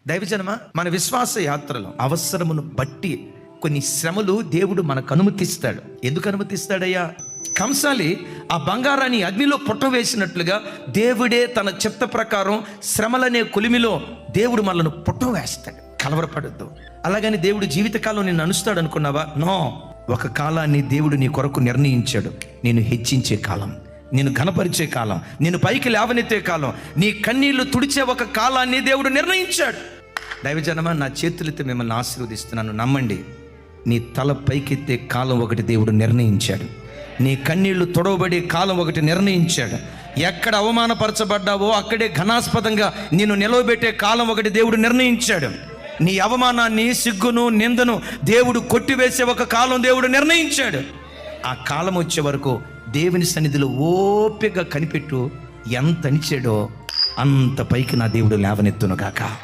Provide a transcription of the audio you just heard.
దైవజనమా, మన విశ్వాస యాత్రలో అవసరమును బట్టి కొన్ని శ్రమలు దేవుడు మనకు అనుమతిస్తాడు. ఎందుకు అనుమతిస్తాడయ్యా? కంసాలి ఆ బంగారాన్ని అగ్నిలో పుట్టవేసినట్లుగా దేవుడే తన చిత్త ప్రకారం శ్రమలనే కొలిమిలో దేవుడు మనల్ని పుట్టవేస్తాడు. కలవరపడద్దు. అలాగని దేవుడు జీవితకాలం నిన్ను అనుస్తాడు అనుకున్నావా? నో. ఒక కాలాన్ని దేవుడు నీ కొరకు నిర్ణయించాడు. నేను హెచ్చించే కాలం, నేను ఘనపరిచే కాలం, నేను పైకి లేవనెత్తే కాలం, నీ కన్నీళ్లు తుడిచే ఒక కాలాన్ని దేవుడు నిర్ణయించాడు. దైవజనమా, నా చేతులతో మిమ్మల్ని ఆశీర్వదిస్తున్నాను. నమ్మండి, నీ తల పైకెత్తే కాలం ఒకటి దేవుడు నిర్ణయించాడు. నీ కన్నీళ్లు తొడవబడే కాలం ఒకటి నిర్ణయించాడు. ఎక్కడ అవమానపరచబడ్డావో అక్కడే ఘనాస్పదంగా నిన్ను నిలవబెట్టే కాలం ఒకటి దేవుడు నిర్ణయించాడు. నీ అవమానాన్ని, సిగ్గును, నిందను దేవుడు కొట్టివేసే ఒక కాలం దేవుడు నిర్ణయించాడు. ఆ కాలం వచ్చే వరకు దేవుని సన్నిధిలో ఓపికగా కనిపెట్టు. ఎంత అనిచాడో అంత పైకి నా దేవుడు లేవనెత్తును గాక.